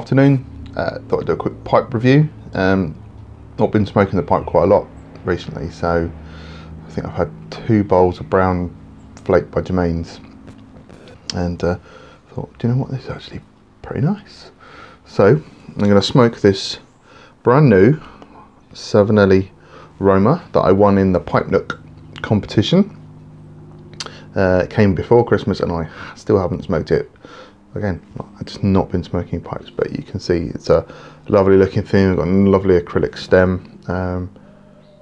afternoon. Thought I'd do a quick pipe review. Not been smoking the pipe quite a lot recently, so I think I've had 2 bowls of brown Flake by Jermaine's, and thought, do you know what, this is actually pretty nice. So I'm going to smoke this brand new Savinelli Roma that I won in the Pipe Nook competition. It came before Christmas and I still haven't smoked it. Again, I've just not been smoking pipes, but you can see it's a lovely looking thing. I've got a lovely acrylic stem.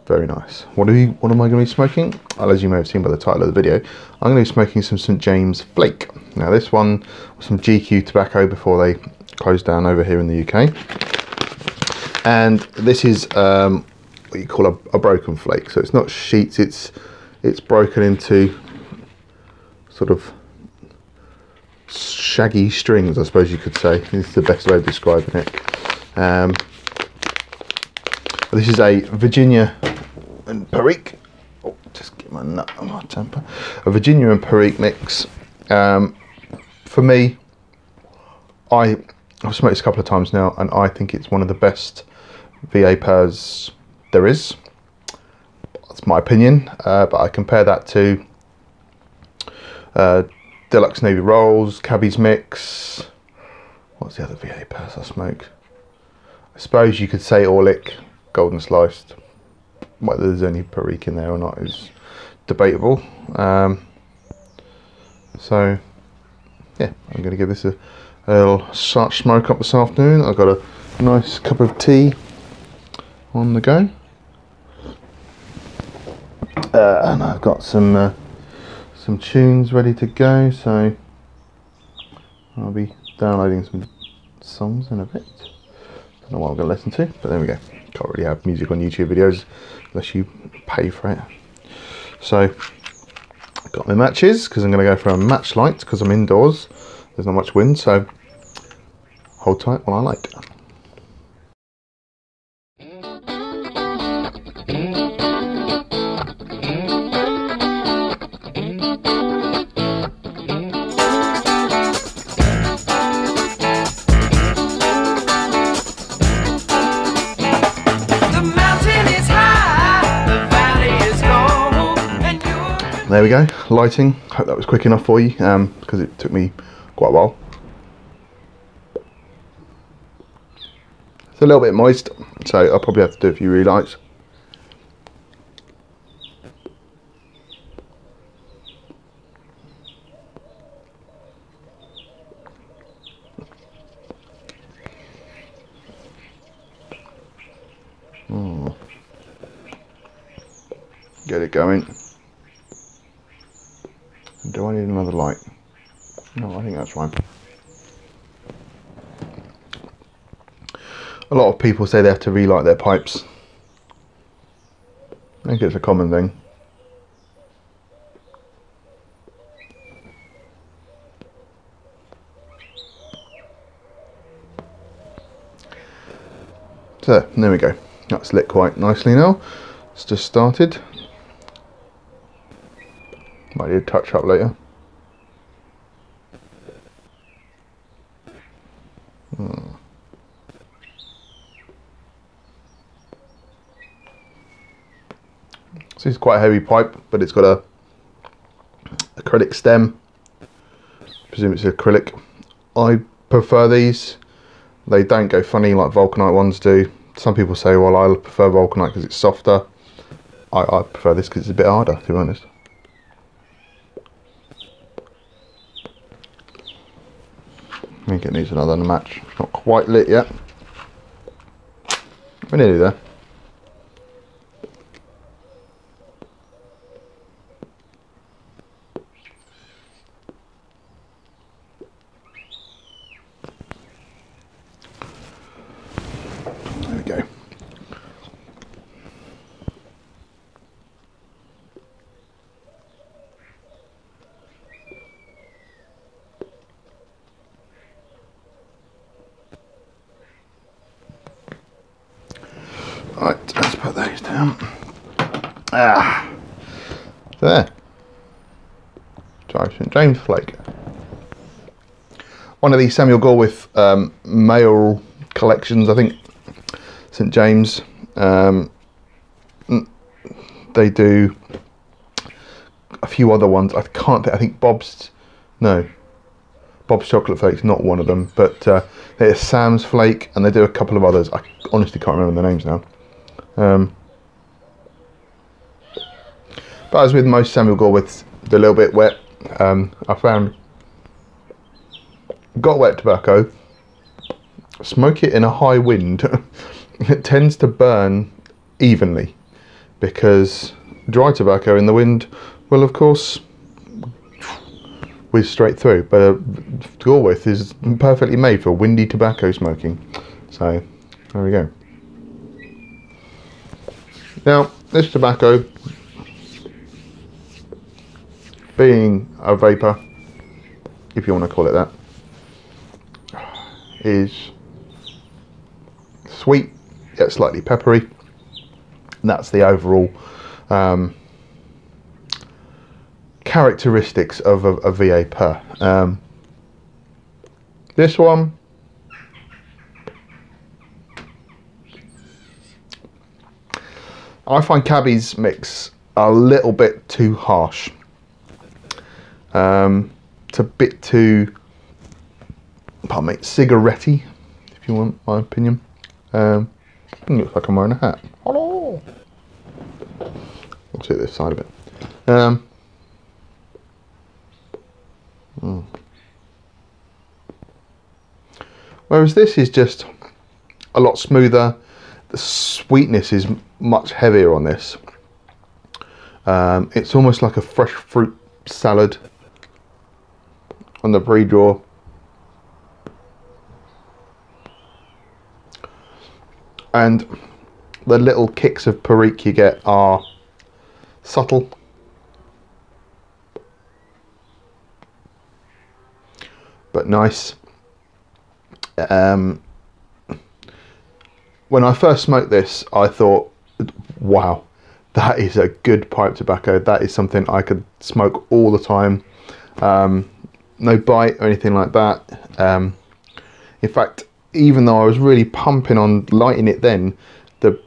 Very nice. What am I going to be smoking? Well, as you may have seen by the title of the video, I'm going to be smoking some St James Flake. Now this one was some GQ tobacco before they closed down over here in the UK. And this is what you call a broken flake. So it's not sheets, it's broken into sort of shaggy strings, I suppose you could say. This is the best way of describing it. This is a Virginia and Perique. Oh, just get my nut on my temper. A Virginia and Perique mix. For me, I've smoked this a couple of times now, and I think it's one of the best VaPers there is. That's my opinion, but I compare that to Deluxe Navy Rolls, Cabby's Mix. What's the other VaPers I smoke? I suppose you could say Acrylic, Golden Sliced. Whether there's any Perique in there or not is debatable. So yeah, I'm going to give this a little smoke up this afternoon. I've got a nice cup of tea on the go, and I've got some tunes ready to go, so I'll be downloading some songs in a bit. Don't know what I'm going to listen to, but there we go. Can't really have music on YouTube videos unless you pay for it. So got my matches, because I'm going to go for a match light because I'm indoors. There's not much wind, so hold tight while I light. There we go, lighting. Hope that was quick enough for you, because it took me quite a while. It's a little bit moist, so I'll probably have to do a few relights. Get it going. Do I need another light? No, I think that's fine. A lot of people say they have to relight their pipes. I think it's a common thing. So, there we go. That's lit quite nicely now. It's just started. Might need a touch up later. So it's quite a heavy pipe, but it's got a acrylic stem. I presume it's acrylic. I prefer these. They don't go funny like vulcanite ones do. Some people say, well, I prefer vulcanite because it's softer. I prefer this because it's a bit harder, to be honest. I think it needs another match. It's not quite lit yet. We're nearly there. There we go. Right, let's put those down. There. St James Flake. one of these Samuel Gawith male collections, I think St James. They do a few other ones. I think Bob's Chocolate Flake's not one of them, but there's Sam's Flake, and they do a couple of others. I honestly can't remember the names now. But as with most Samuel Gawiths, they're a little bit wet. I found got wet tobacco, smoke it in a high wind, it tends to burn evenly, because dry tobacco in the wind will of course whiz straight through, but Gawith is perfectly made for windy tobacco smoking. So there we go. Now this tobacco, being a VaPer, if you want to call it that, is sweet yet slightly peppery, and that's the overall characteristics of a VaPer. This one, I find Cabby's mix a little bit too harsh. It's a bit too, pardon me, cigarette-y, if you want my opinion. It looks like I'm wearing a hat. Hello. I'll see this side of it. Whereas this is just a lot smoother. The sweetness is much heavier on this. It's almost like a fresh fruit salad on the pre-draw. And the little kicks of Perique you get are subtle. But nice. When I first smoked this, I thought, wow, that is a good pipe tobacco. That is something I could smoke all the time. No bite or anything like that. In fact, even though I was really pumping on lighting it then, it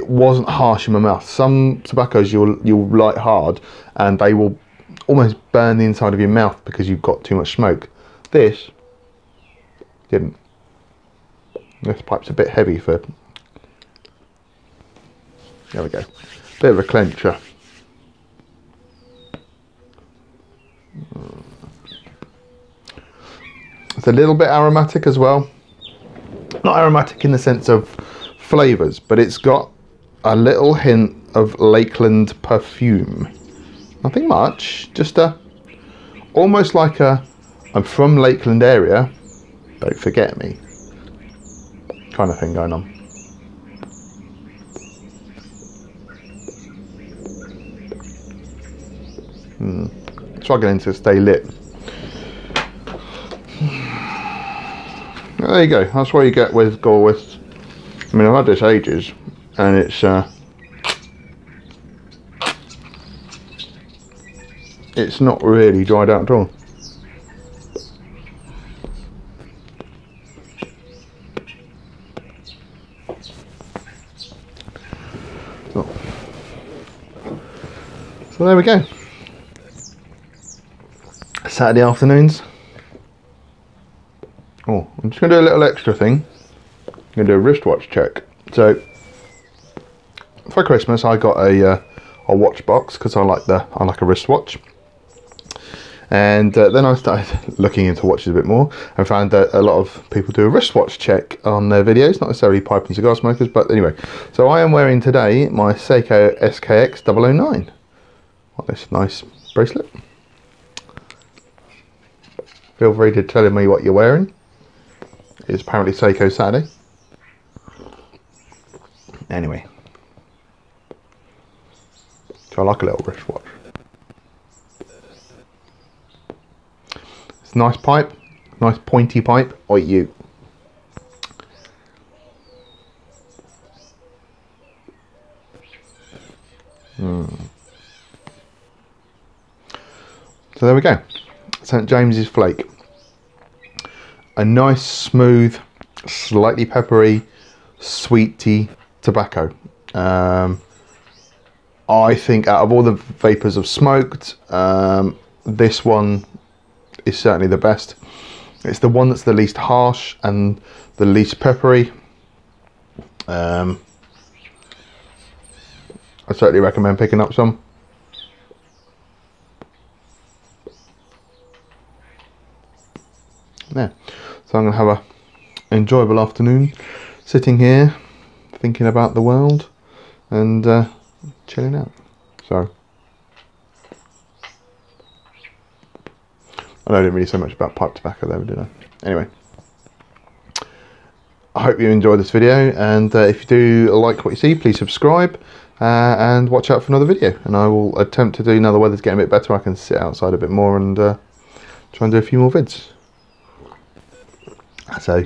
wasn't harsh in my mouth. Some tobaccos you'll light hard and they will almost burn the inside of your mouth because you've got too much smoke. This didn't. This pipe's a bit heavy for. There we go. Bit of a clencher. It's a little bit aromatic as well. Not aromatic in the sense of flavours, but it's got a little hint of Lakeland perfume. Nothing much, just almost like I'm from Lakeland area, don't forget me kind of thing going on. Struggling to stay lit. There you go, that's what you get with Gawith. I mean, I've had this ages, and it's not really dried out at all. So there we go. Saturday afternoons. Oh, I'm just going to do a little extra thing. I'm going to do a wristwatch check. So for Christmas, I got a watch box because I like a wristwatch. And then I started looking into watches a bit more and found that a lot of people do a wristwatch check on their videos, not necessarily pipe and cigar smokers, but anyway. So I am wearing today my Seiko SKX 009. What this nice bracelet. Feel free to tell me what you're wearing. It's apparently Seiko Saturday. Anyway. So I like a little wristwatch. It's a nice pipe, nice pointy pipe. Oi you. So there we go. St. James's Flake. A nice, smooth, slightly peppery, sweety tobacco. I think out of all the VaPers I've smoked, this one is certainly the best. It's the one that's the least harsh and the least peppery. I certainly recommend picking up some. Yeah, so I'm going to have a enjoyable afternoon sitting here thinking about the world and chilling out. So I didn't really say much about pipe tobacco there, did I? Anyway, I hope you enjoyed this video, and if you do like what you see, please subscribe and watch out for another video, and I will attempt to do, now the weather's getting a bit better, I can sit outside a bit more and try and do a few more vids. So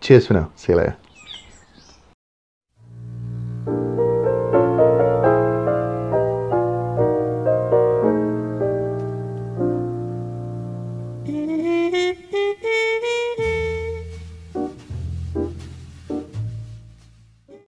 cheers for now, see you later.